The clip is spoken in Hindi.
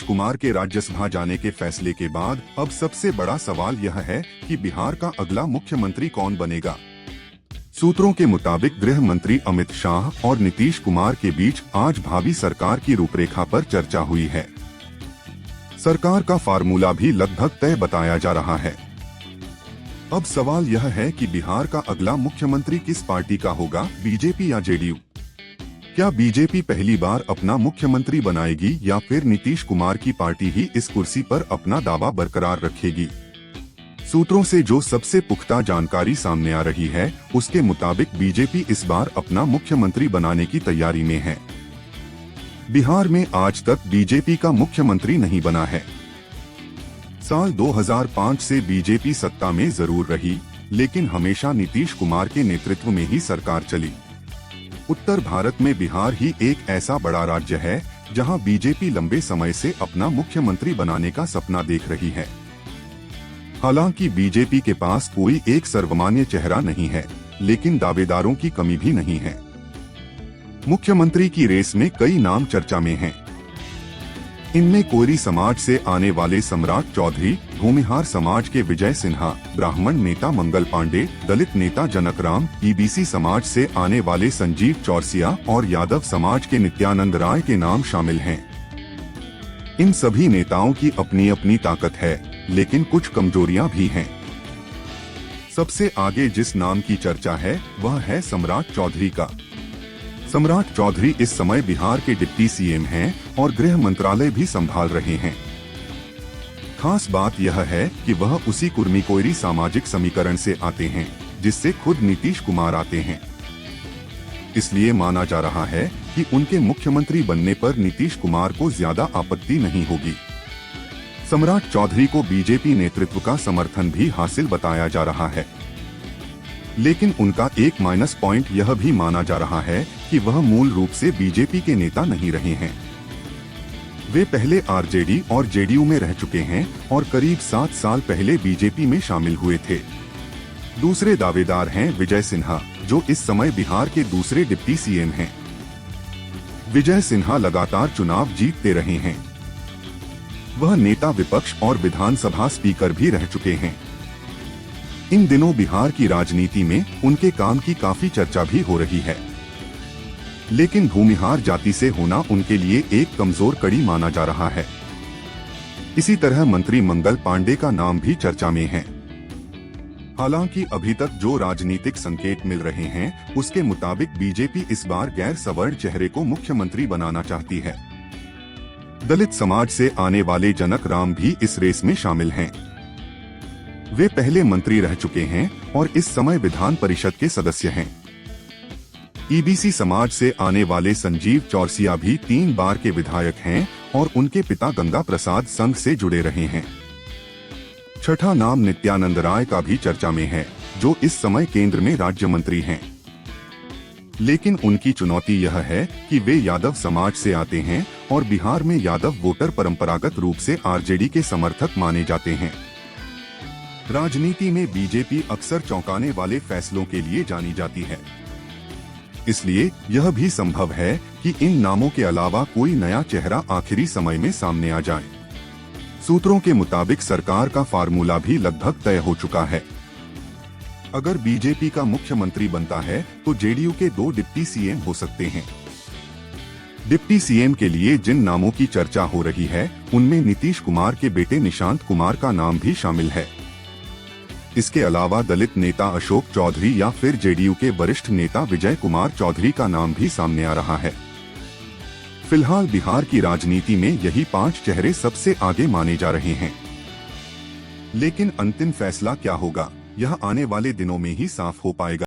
कुमार के राज्यसभा जाने के फैसले के बाद अब सबसे बड़ा सवाल यह है कि बिहार का अगला मुख्यमंत्री कौन बनेगा। सूत्रों के मुताबिक गृह मंत्री अमित शाह और नीतीश कुमार के बीच आज भावी सरकार की रूपरेखा पर चर्चा हुई है। सरकार का फार्मूला भी लगभग तय बताया जा रहा है। अब सवाल यह है कि बिहार का अगला मुख्यमंत्री किस पार्टी का होगा, बीजेपी या जेडीयू। क्या बीजेपी पहली बार अपना मुख्यमंत्री बनाएगी या फिर नीतीश कुमार की पार्टी ही इस कुर्सी पर अपना दावा बरकरार रखेगी। सूत्रों से जो सबसे पुख्ता जानकारी सामने आ रही है उसके मुताबिक बीजेपी इस बार अपना मुख्यमंत्री बनाने की तैयारी में है। बिहार में आज तक बीजेपी का मुख्यमंत्री नहीं बना है। साल 2005 से बीजेपी सत्ता में जरूर रही, लेकिन हमेशा नीतीश कुमार के नेतृत्व में ही सरकार चली। उत्तर भारत में बिहार ही एक ऐसा बड़ा राज्य है जहां बीजेपी लंबे समय से अपना मुख्यमंत्री बनाने का सपना देख रही है। हालांकि बीजेपी के पास कोई एक सर्वमान्य चेहरा नहीं है, लेकिन दावेदारों की कमी भी नहीं है। मुख्यमंत्री की रेस में कई नाम चर्चा में हैं। इनमें कोयरी समाज से आने वाले सम्राट चौधरी, भूमिहार समाज के विजय सिन्हा, ब्राह्मण नेता मंगल पांडे, दलित नेता जनक राम, ईबीसी समाज से आने वाले संजीव चौरसिया और यादव समाज के नित्यानंद राय के नाम शामिल हैं। इन सभी नेताओं की अपनी अपनी ताकत है, लेकिन कुछ कमजोरियां भी हैं। सबसे आगे जिस नाम की चर्चा है वह है सम्राट चौधरी का। सम्राट चौधरी इस समय बिहार के डिप्टी सीएम हैं और गृह मंत्रालय भी संभाल रहे हैं। खास बात यह है कि वह उसी कुर्मी कोयरी सामाजिक समीकरण से आते हैं जिससे खुद नीतीश कुमार आते हैं। इसलिए माना जा रहा है कि उनके मुख्यमंत्री बनने पर नीतीश कुमार को ज्यादा आपत्ति नहीं होगी। सम्राट चौधरी को बीजेपी नेतृत्व का समर्थन भी हासिल बताया जा रहा है, लेकिन उनका एक माइनस पॉइंट यह भी माना जा रहा है कि वह मूल रूप से बीजेपी के नेता नहीं रहे हैं। वे पहले आरजेडी और जेडीयू में रह चुके हैं और करीब 7 साल पहले बीजेपी में शामिल हुए थे। दूसरे दावेदार हैं विजय सिन्हा, जो इस समय बिहार के दूसरे डिप्टी सीएम हैं। विजय सिन्हा लगातार चुनाव जीतते रहे हैं। वह नेता विपक्ष और विधानसभा स्पीकर भी रह चुके हैं। इन दिनों बिहार की राजनीति में उनके काम की काफी चर्चा भी हो रही है, लेकिन भूमिहार जाति से होना उनके लिए एक कमजोर कड़ी माना जा रहा है। इसी तरह मंत्री मंगल पांडे का नाम भी चर्चा में है। हालांकि अभी तक जो राजनीतिक संकेत मिल रहे हैं उसके मुताबिक बीजेपी इस बार गैर सवर्ण चेहरे को मुख्यमंत्री बनाना चाहती है। दलित समाज से आने वाले जनक राम भी इस रेस में शामिल हैं। वे पहले मंत्री रह चुके हैं और इस समय विधान परिषद के सदस्य हैं। ईबीसी समाज से आने वाले संजीव चौरसिया भी 3 बार के विधायक हैं और उनके पिता गंगा प्रसाद संघ से जुड़े रहे हैं। छठा नाम नित्यानंद राय का भी चर्चा में है, जो इस समय केंद्र में राज्य मंत्री हैं। लेकिन उनकी चुनौती यह है कि वे यादव समाज से आते हैं और बिहार में यादव वोटर परंपरागत रूप से आरजेडी के समर्थक माने जाते हैं। राजनीति में बीजेपी अक्सर चौंकाने वाले फैसलों के लिए जानी जाती है, इसलिए यह भी संभव है कि इन नामों के अलावा कोई नया चेहरा आखिरी समय में सामने आ जाए। सूत्रों के मुताबिक सरकार का फार्मूला भी लगभग तय हो चुका है। अगर बीजेपी का मुख्यमंत्री बनता है तो जेडीयू के 2 डिप्टी सीएम हो सकते हैं। डिप्टी सीएम के लिए जिन नामों की चर्चा हो रही है उनमें नीतीश कुमार के बेटे निशांत कुमार का नाम भी शामिल है। इसके अलावा दलित नेता अशोक चौधरी या फिर जेडीयू के वरिष्ठ नेता विजय कुमार चौधरी का नाम भी सामने आ रहा है। फिलहाल बिहार की राजनीति में यही 5 चेहरे सबसे आगे माने जा रहे हैं, लेकिन अंतिम फैसला क्या होगा यह आने वाले दिनों में ही साफ हो पाएगा।